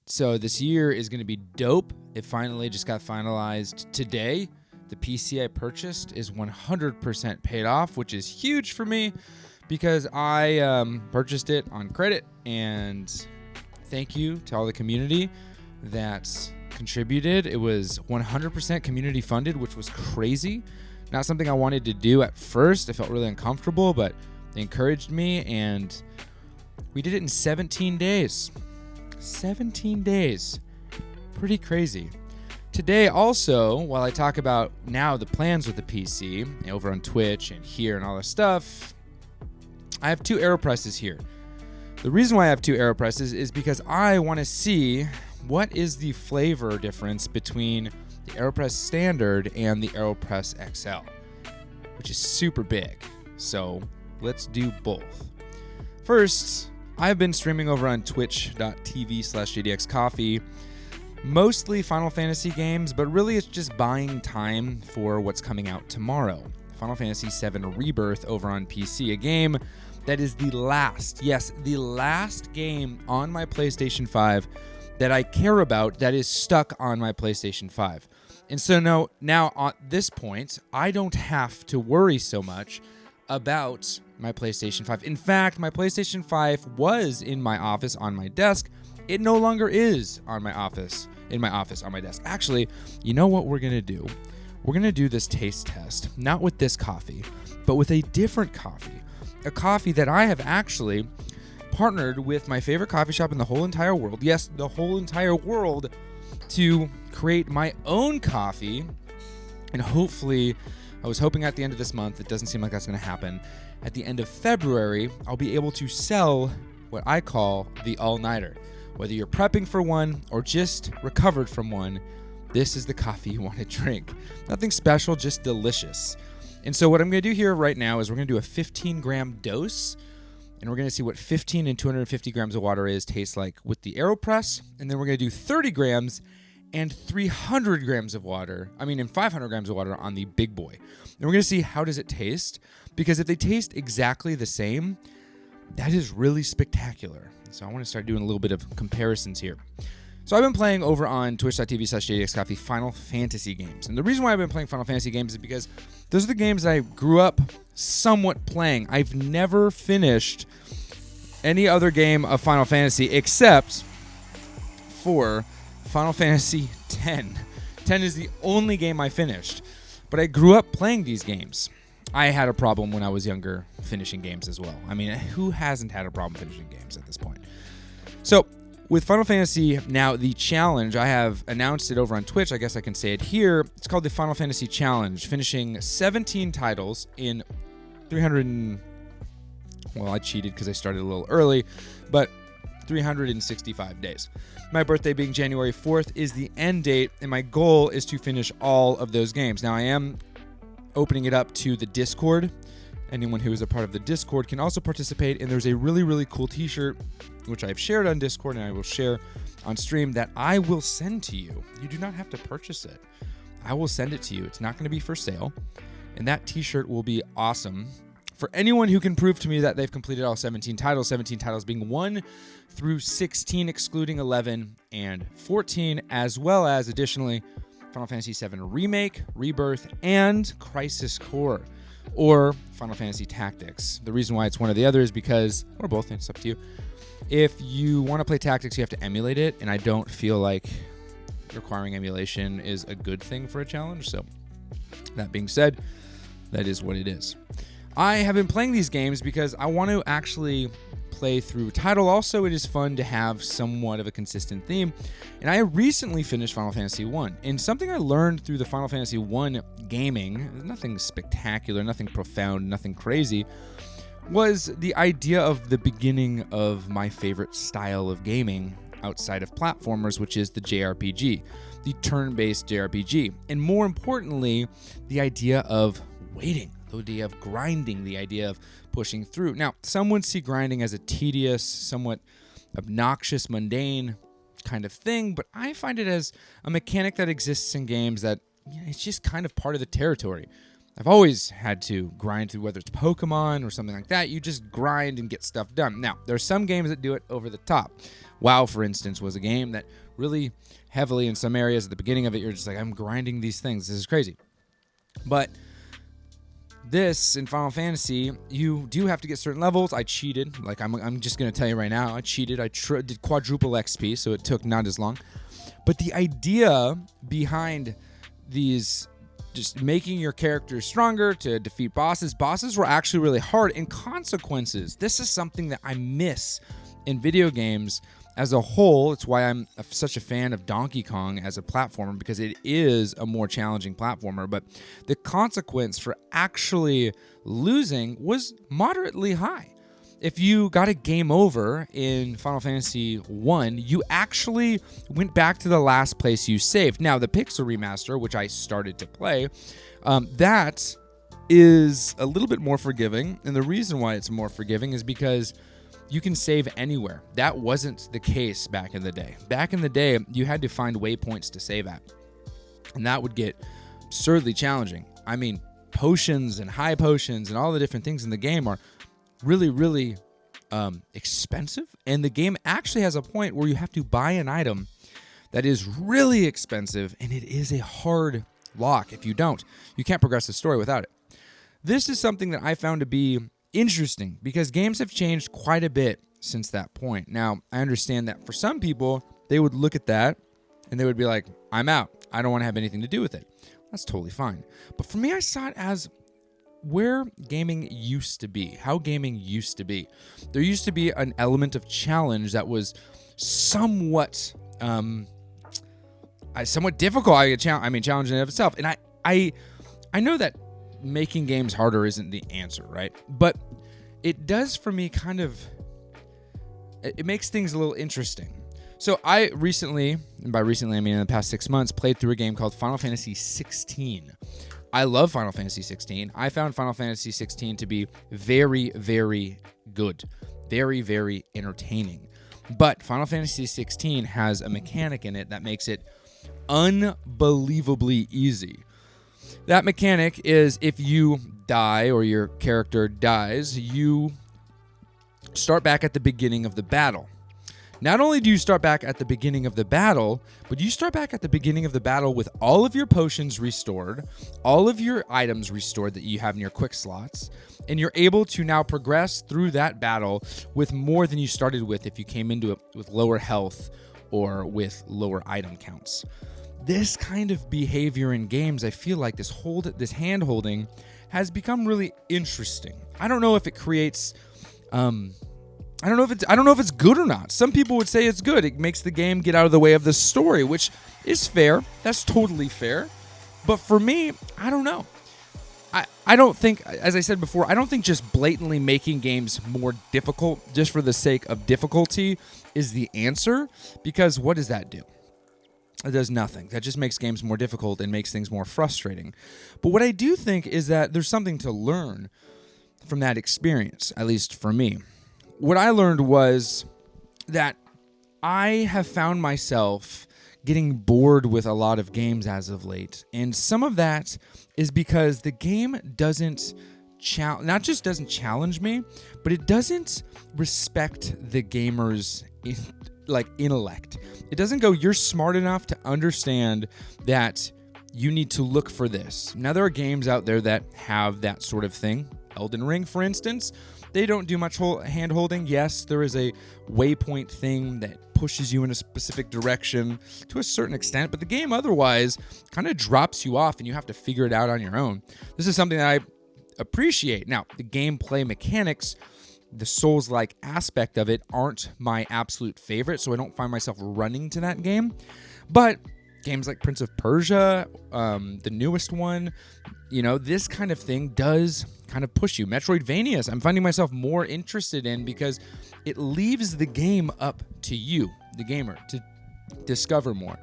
So this year is going to be dope. It finally just got finalized today. The PC I purchased is 100% paid off, which is huge for me because I purchased it on credit. And thank you to all the community that contributed. It was 100% community funded, which was crazy. Not something I wanted to do at first. I felt really uncomfortable, but they encouraged me, and we did it in 17 days. 17 days. Pretty crazy. Today also, while I talk about now the plans with the PC over on Twitch and here and all this stuff, I have 2 AeroPresses here. The reason why I have 2 AeroPresses is because I want to see what is the flavor difference between the AeroPress Standard and the AeroPress XL, which is super big. So let's do both. First, I've been streaming over on twitch.tv/jdxcoffee, mostly Final Fantasy games, but really it's just buying time for what's coming out tomorrow. Final Fantasy VII Rebirth over on PC, a game that is the last game on my PlayStation 5 that I care about that is stuck on my PlayStation 5. And so now at this point, I don't have to worry so much about my PlayStation 5. In fact, my PlayStation 5 was in my office on my desk. It no longer is on my office, on my desk. Actually, you know what we're going to do? We're going to do this taste test, not with this coffee, but with a different coffee. A coffee that I have actually partnered with my favorite coffee shop in the whole entire world. Yes, the whole entire world, to create my own coffee. And hopefully, I was hoping at the end of this month, it doesn't seem like that's going to happen. At the end of February, I'll be able to sell what I call the all-nighter. Whether you're prepping for one or just recovered from one, this is the coffee you want to drink. Nothing special, just delicious. And so what I'm going to do here right now is we're going to do a 15-gram dose, and we're going to see what 15 and 250 grams of water tastes like with the AeroPress, and then we're going to do 30 grams and 300 grams of water, and 500 grams of water on the big boy. And we're going to see how does it taste, because if they taste exactly the same, that is really spectacular. So I want to start doing a little bit of comparisons here. So I've been playing over on twitch.tv/jdxcoffee Final Fantasy games. And the reason why I've been playing Final Fantasy games is because those are the games that I grew up somewhat playing. I've never finished any other game of Final Fantasy except for Final Fantasy X. 10 is the only game I finished. But I grew up playing these games. I had a problem when I was younger finishing games as well. Who hasn't had a problem finishing games at this point? So with Final Fantasy, now the challenge, I have announced it over on Twitch. I guess I can say it here. It's called the Final Fantasy Challenge, finishing 17 titles in 300 well, I cheated because I started a little early, but 365 days. My birthday being January 4th is the end date, and my goal is to finish all of those games. Now, I am opening it up to the Discord. Anyone who is a part of the Discord can also participate, and there's a really, really cool t-shirt, which I've shared on Discord and I will share on stream, that I will send to you. You do not have to purchase it. I will send it to you. It's not going to be for sale, and that t-shirt will be awesome for anyone who can prove to me that they've completed all 17 titles being 1 through 16, excluding 11 and 14, as well as, additionally, Final Fantasy VII Remake, Rebirth, and Crisis Core, or Final Fantasy Tactics. The reason why it's one or the other is because, or both, it's up to you. If you want to play Tactics, you have to emulate it, and I don't feel like requiring emulation is a good thing for a challenge. So, that being said, that is what it is. I have been playing these games because I want to actually play through title. Also, it is fun to have somewhat of a consistent theme. And I recently finished Final Fantasy 1. And something I learned through the Final Fantasy 1 gaming, nothing spectacular, nothing profound, nothing crazy, was the idea of the beginning of my favorite style of gaming outside of platformers, which is the JRPG, the turn-based JRPG. And more importantly, the idea of waiting, the idea of grinding, the idea of pushing through. Now, some would see grinding as a tedious, somewhat obnoxious, mundane kind of thing, but I find it as a mechanic that exists in games that it's just kind of part of the territory. I've always had to grind through, whether it's Pokemon or something like that. You just grind and get stuff done. Now, there are some games that do it over the top. WoW, for instance, was a game that really heavily in some areas at the beginning of it, you're just like, I'm grinding these things. This is crazy. But this in Final Fantasy, you do have to get certain levels. I cheated. Like, I'm just going to tell you right now, I cheated. I did quadruple XP, so it took not as long. But the idea behind these, just making your character stronger to defeat bosses were actually really hard. And consequences, this is something that I miss in video games as a whole. It's why I'm such a fan of Donkey Kong as a platformer, because it is a more challenging platformer. But the consequence for actually losing was moderately high. If you got a game over in Final Fantasy 1, you actually went back to the last place you saved. Now, the Pixel Remaster, which I started to play, that is a little bit more forgiving. And the reason why it's more forgiving is because you can save anywhere. That wasn't the case back in the day. Back in the day, you had to find waypoints to save at. And that would get absurdly challenging. I mean, potions and high potions and all the different things in the game are really, really expensive. And the game actually has a point where you have to buy an item that is really expensive, and it is a hard lock. If you don't, you can't progress the story without it. This is something that I found to be interesting, because games have changed quite a bit since that point. Now, I understand that for some people, they would look at that and they would be like, I'm out. I don't want to have anything to do with it. That's totally fine. But for me, I saw it as where gaming used to be, how gaming used to be. There used to be an element of challenge that was somewhat difficult. Challenging in of itself. And I know that making games harder isn't the answer, right? But it does for me it makes things a little interesting. So I recently, and by recently I mean in the past 6 months, played through a game called Final Fantasy 16. I love Final Fantasy 16. I found Final Fantasy 16 to be very, very good. Very, very entertaining. But Final Fantasy 16 has a mechanic in it that makes it unbelievably easy. That mechanic is, if you die or your character dies, you start back at the beginning of the battle. Not only do you start back at the beginning of the battle, but you start back at the beginning of the battle with all of your potions restored, all of your items restored that you have in your quick slots, and you're able to now progress through that battle with more than you started with if you came into it with lower health or with lower item counts. This kind of behavior in games, I feel like this hand holding has become really interesting. I don't know if it creates I don't know if it's good or not. Some people would say it's good. It makes the game get out of the way of the story, which is fair. That's totally fair. But for me, I don't know. I don't think, as I said before, I don't think just blatantly making games more difficult just for the sake of difficulty is the answer, because what does that do? It does nothing. That just makes games more difficult and makes things more frustrating. But what I do think is that there's something to learn from that experience, at least for me. What I learned was that I have found myself getting bored with a lot of games as of late. And some of that is because the game doesn't not just doesn't challenge me, but it doesn't respect the gamer's intellect. It doesn't go, you're smart enough to understand that you need to look for this. Now, there are games out there that have that sort of thing. Elden Ring, for instance, they don't do much hand-holding. Yes, there is a waypoint thing that pushes you in a specific direction to a certain extent, but the game otherwise kind of drops you off and you have to figure it out on your own. This is something that I appreciate. Now, the gameplay mechanics, the Souls-like aspect of it aren't my absolute favorite, so I don't find myself running to that game. But games like Prince of Persia, the newest one, this kind of thing does kind of push you. Metroidvanias, I'm finding myself more interested in because it leaves the game up to you, the gamer, to discover more.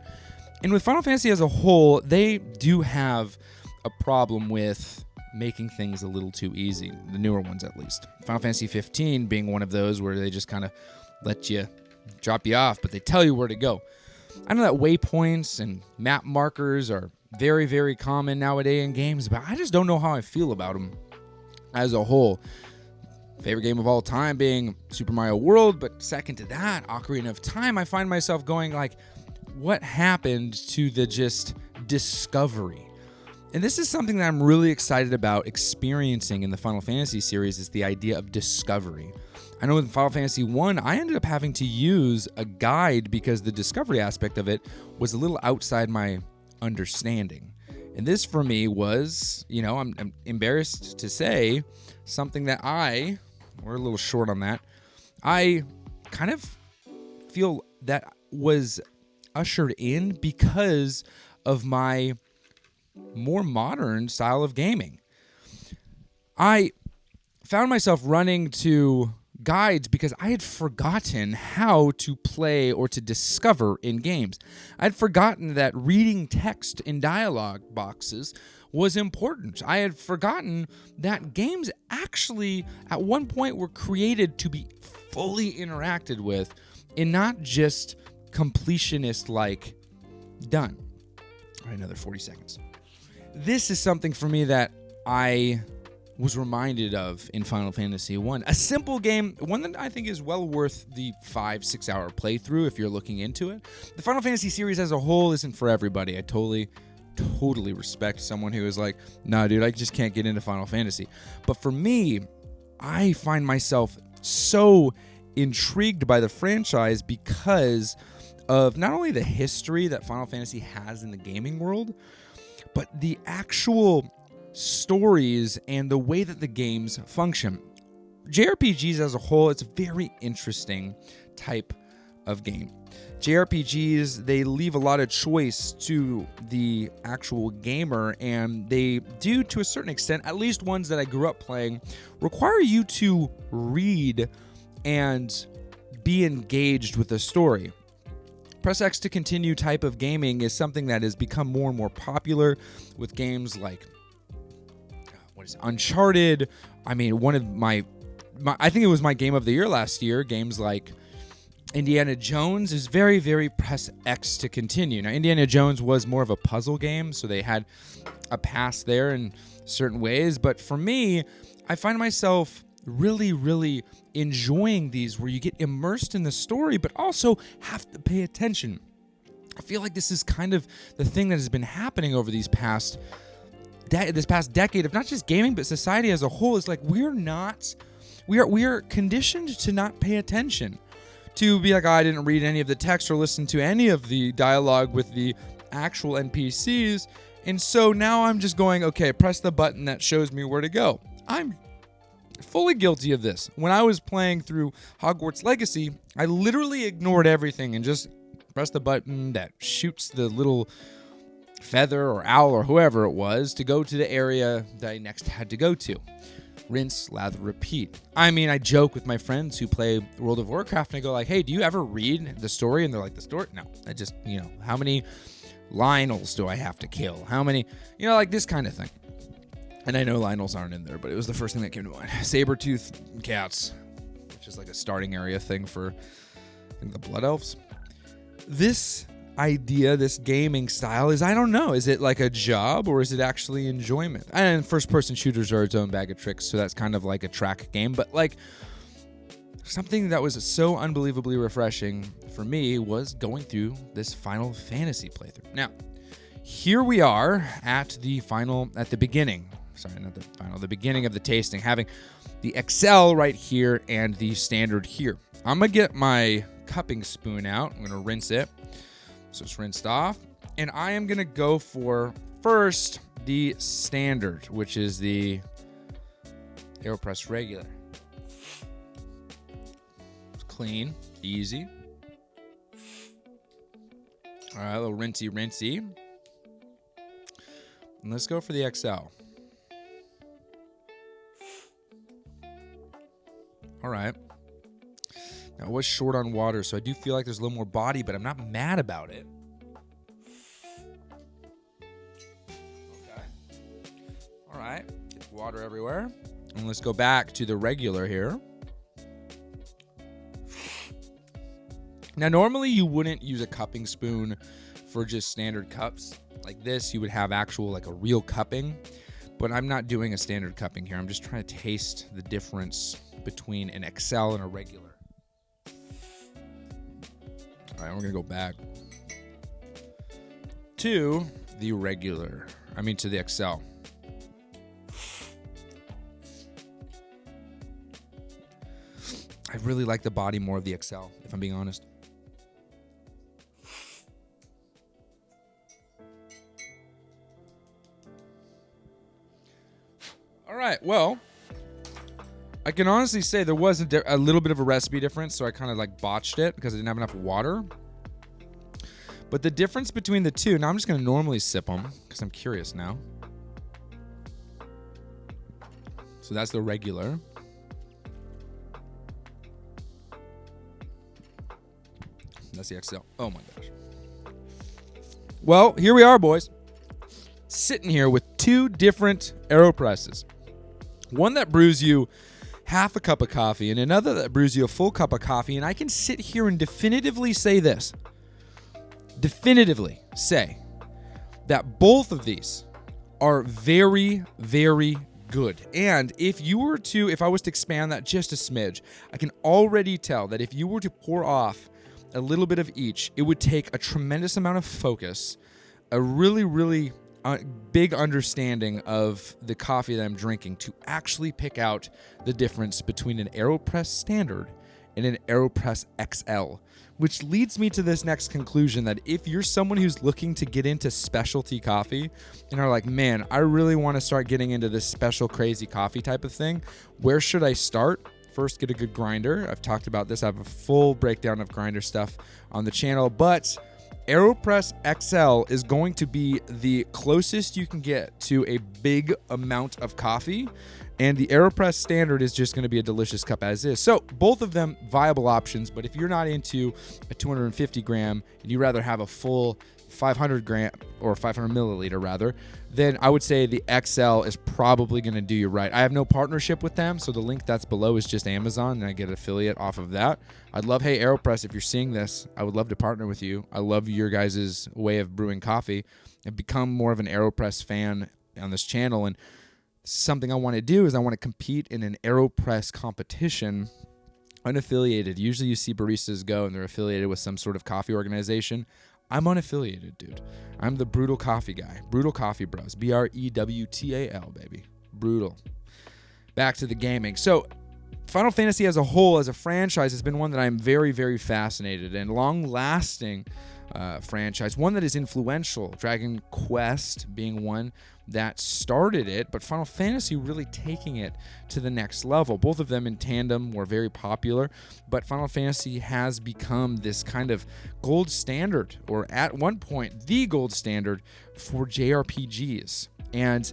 And with Final Fantasy as a whole, they do have a problem with making things a little too easy, the newer ones at least. Final Fantasy 15 being one of those where they just kind of let you drop you off, but they tell you where to go. I know that waypoints and map markers are very, very common nowadays in games, but I just don't know how I feel about them as a whole. favorite game of all time being Super Mario World, but second to that, Ocarina of Time, I find myself going like, what happened to the just discovery? And this is something that I'm really excited about experiencing in the Final Fantasy series, is the idea of discovery. I know in Final Fantasy 1, I ended up having to use a guide because the discovery aspect of it was a little outside my understanding. And this for me was, I'm embarrassed to say, something that we're a little short on that, I kind of feel that was ushered in because of my more modern style of gaming. I found myself running to guides because I had forgotten how to play or to discover in games. I'd forgotten that reading text in dialogue boxes was important. I had forgotten that games actually at one point were created to be fully interacted with and not just completionist like done. All right, another 40 seconds. This is something for me that I was reminded of in Final Fantasy 1. A simple game, one that I think is well worth the 5-6 hour playthrough if you're looking into it. The Final Fantasy series as a whole isn't for everybody. I totally respect someone who is like, nah, dude, I just can't get into Final Fantasy. But for me, I find myself so intrigued by the franchise because of not only the history that Final Fantasy has in the gaming world, but the actual stories and the way that the games function. JRPGs as a whole, it's a very interesting type of game. JRPGs, they leave a lot of choice to the actual gamer, and they do, to a certain extent, at least ones that I grew up playing, require you to read and be engaged with the story. Press X to continue type of gaming is something that has become more and more popular with games like Uncharted. I mean, one of my I think it was my game of the year last year. Games like Indiana Jones is very, very press X to continue. Now, Indiana Jones was more of a puzzle game, so they had a pass there in certain ways. But for me, I find myself really, really enjoying these where you get immersed in the story, but also have to pay attention. I feel like this is kind of the thing that has been happening over this past decade of not just gaming, but society as a whole. Is like we are conditioned to not pay attention, to be like, oh, I didn't read any of the text or listen to any of the dialogue with the actual NPCs, and so now I'm just going, okay, press the button that shows me where to go. I'm fully guilty of this. When I was playing through Hogwarts Legacy, I literally ignored everything and just pressed the button that shoots the little feather or owl or whoever it was to go to the area that I next had to go to. Rinse, lather, repeat. I mean, I joke with my friends who play World of Warcraft and I go like, hey, do you ever read the story? And they're like, the story? No. I just, how many Lionels do I have to kill? How many, like this kind of thing. And I know Lionels aren't in there, but it was the first thing that came to mind. Saber-toothed cats, which is like a starting area thing for, I think, the Blood Elves. This idea, this gaming style is, I don't know, is it like a job or is it actually enjoyment? And first-person shooters are its own bag of tricks, so that's kind of like a track game. But like something that was so unbelievably refreshing for me was going through this Final Fantasy playthrough. Now, here we are at the beginning. Sorry, not the final, the beginning of the tasting, having the XL right here and the standard here. I'm going to get my cupping spoon out. I'm going to rinse it. So it's rinsed off. And I am going to go for, first, the standard, which is the AeroPress regular. It's clean, easy. All right, a little rinsey. And let's go for the XL. All right. Now, it was short on water, so I do feel like there's a little more body, but I'm not mad about it. Okay. All right. Get water everywhere. And let's go back to the regular here. Now, normally you wouldn't use a cupping spoon for just standard cups. Like this, you would have actual, like a real cupping. But I'm not doing a standard cupping here. I'm just trying to taste the difference between an XL and a regular. All right, we're going to go back to the regular. To the XL. I really like the body more of the XL, if I'm being honest. All right, well, I can honestly say there was a little bit of a recipe difference, so I kind of like botched it because I didn't have enough water. But the difference between the two, now I'm just going to normally sip them because I'm curious now. So that's the regular. That's the XL. Oh my gosh. Well, here we are, boys. Sitting here with two different AeroPresses. One that brews you half a cup of coffee and another that brews you a full cup of coffee. And I can sit here and definitively say this. Definitively say that both of these are very, very good. And if I was to expand that just a smidge, I can already tell that if you were to pour off a little bit of each, it would take a tremendous amount of focus, a really, really big understanding of the coffee that I'm drinking to actually pick out the difference between an AeroPress Standard and an AeroPress XL, which leads me to this next conclusion that if you're someone who's looking to get into specialty coffee and are like, man, I really want to start getting into this special crazy coffee type of thing, where should I start? First, get a good grinder. I've talked about this. I have a full breakdown of grinder stuff on the channel, but AeroPress XL is going to be the closest you can get to a big amount of coffee, and the AeroPress Standard is just going to be a delicious cup as is. So both of them viable options, but if you're not into a 250 gram and you rather have a full 500 gram or 500 milliliter rather, then I would say the XL is probably going to do you right. I have no partnership with them, so the link that's below is just Amazon, and I get an affiliate off of that. I'd love, hey, AeroPress, if you're seeing this, I would love to partner with you. I love your guys' way of brewing coffee and become more of an AeroPress fan on this channel. And something I want to do is I want to compete in an AeroPress competition, unaffiliated. Usually you see baristas go and they're affiliated with some sort of coffee organization. I'm unaffiliated, dude. I'm the Brutal Coffee guy. Brutal Coffee Bros. BREWTAL, baby. Brutal. Back to the gaming. So, Final Fantasy as a whole, as a franchise, has been one that I'm very, very fascinated in. Long-lasting franchise. One that is influential. Dragon Quest being one that started it, but Final Fantasy really taking it to the next level. Both of them in tandem were very popular, but Final Fantasy has become this kind of gold standard, or at one point, the gold standard for JRPGs. And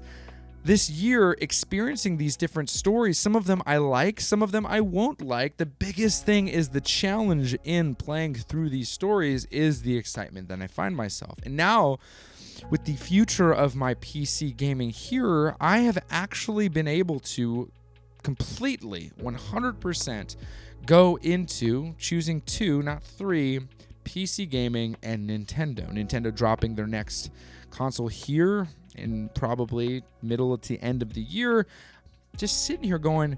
this year, experiencing these different stories, some of them I like, some of them I won't like. The biggest thing is the challenge in playing through these stories is the excitement that I find myself. And now, with the future of my PC gaming here, I have actually been able to completely, 100% go into choosing 2, not 3, PC gaming and Nintendo. Nintendo dropping their next console here in probably middle to end of the year. Just sitting here going,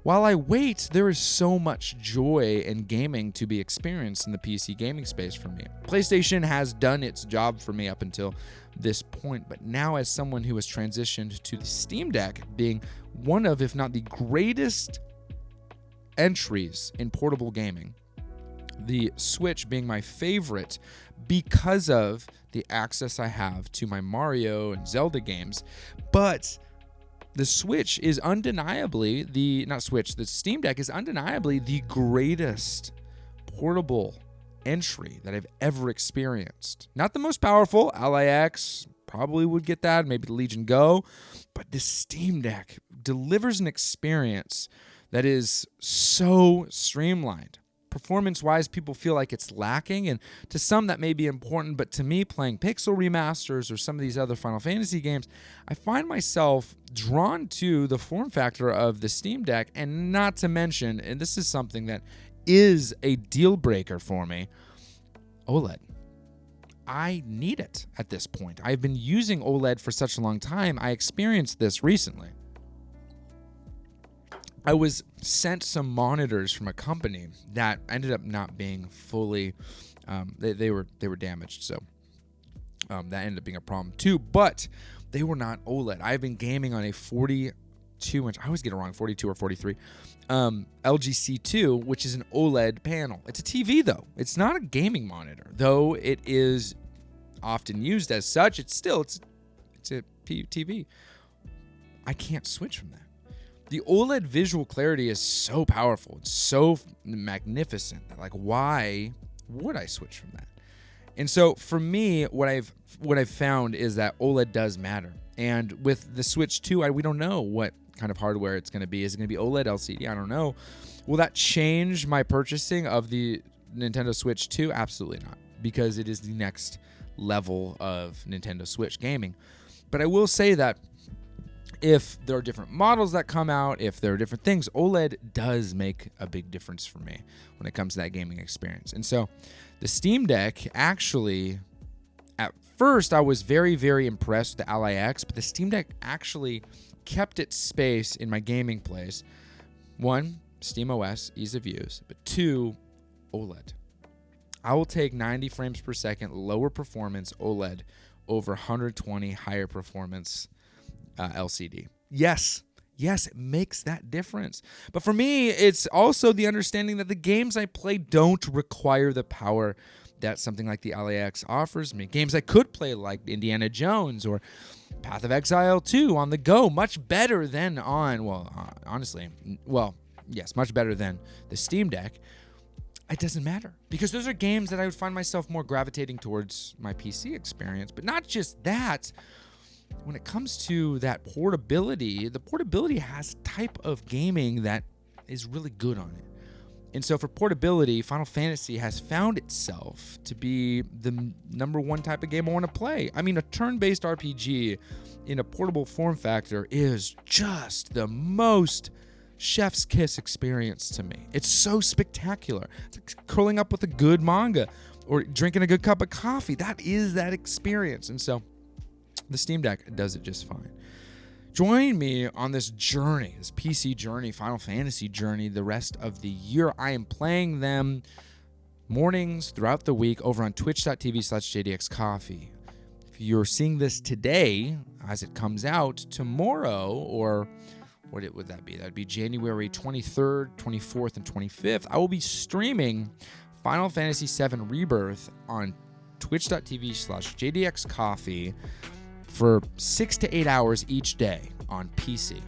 while I wait, there is so much joy in gaming to be experienced in the PC gaming space for me. PlayStation has done its job for me up until this point, but now as someone who has transitioned to the Steamdeck being one of, if not the greatest entries in portable gaming, the Switch being my favorite because of the access I have to my Mario and Zelda games, but the Switch is undeniably the Steam Deck is undeniably the greatest portable entry that I've ever experienced. Not the most powerful. Ally X probably would get that, maybe the Legion Go, but the Steam Deck delivers an experience that is so streamlined. Performance-wise, people feel like it's lacking, and to some that may be important, but to me, playing Pixel remasters or some of these other Final Fantasy games, I find myself drawn to the form factor of the Steam Deck, and not to mention, and this is something that is a deal breaker for me, OLED. I need it at this point. I've been using OLED for such a long time. I experienced this recently. I was sent some monitors from a company that ended up not being fully, they were damaged, so that ended up being a problem too. But they were not OLED. I've been gaming on a 42-inch. I always get it wrong, 42 or 43. LG C2, which is an OLED panel. It's a TV though. It's not a gaming monitor, though it is often used as such. It's a TV. I can't switch from that. The OLED visual clarity is so powerful. It's so magnificent that, like, why would I switch from that? And so for me, what I've found is that OLED does matter. And with the Switch 2, we don't know what kind of hardware it's going to be. Is it going to be OLED, LCD? I don't know. Will that change my purchasing of the Nintendo Switch 2? Absolutely not, because it is the next level of Nintendo Switch gaming. But I will say that if there are different models that come out, if there are different things, OLED does make a big difference for me when it comes to that gaming experience. And so the Steamdeck actually, at first I was very, very impressed with the Ally X, but the Steamdeck actually kept its space in my gaming place. One, SteamOS, ease of use, but two, OLED. I will take 90 frames per second, lower performance OLED over 120 higher performance LCD. Yes, it makes that difference. But for me, it's also the understanding that the games I play don't require the power that something like the Ally X offers me. Games I could play like Indiana Jones or Path of Exile 2 on the go, much better than on, much better than the Steam Deck. It doesn't matter, because those are games that I would find myself more gravitating towards my PC experience. But not just that. When it comes to that portability, the portability has a type of gaming that is really good on it. And so for portability, Final Fantasy has found itself to be the number one type of game I want to play. I mean, a turn-based RPG in a portable form factor is just the most chef's kiss experience to me. It's so spectacular. It's like curling up with a good manga or drinking a good cup of coffee. That is that experience. And so the Steam Deck does it just fine. Join me on this journey, this PC journey, Final Fantasy journey, the rest of the year. I am playing them mornings throughout the week over on twitch.tv/JDXCoffee. If you're seeing this today, as it comes out tomorrow, or what would that be? That would be January 23rd, 24th, and 25th. I will be streaming Final Fantasy VII Rebirth on twitch.tv/JDXCoffee for 6 to 8 hours each day on PC.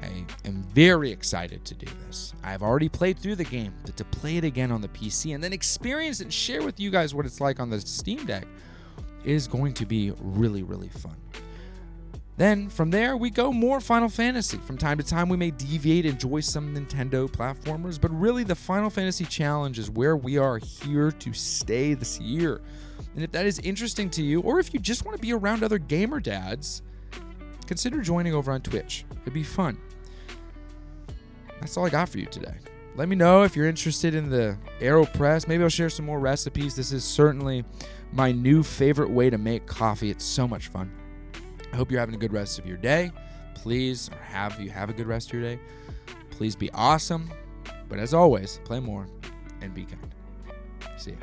I am very excited to do this. I've already played through the game, but to play it again on the PC and then experience and share with you guys what it's like on the Steam Deck is going to be really, really fun. Then from there, we go more Final Fantasy. From time to time, we may deviate, enjoy some Nintendo platformers, but really the Final Fantasy Challenge is where we are here to stay this year. And if that is interesting to you, or if you just want to be around other gamer dads, consider joining over on Twitch. It'd be fun. That's all I got for you today. Let me know if you're interested in the AeroPress. Maybe I'll share some more recipes. This is certainly my new favorite way to make coffee. It's so much fun. I hope you're having a good rest of your day. Please, or have a good rest of your day. Please be awesome. But as always, play more and be kind. See ya.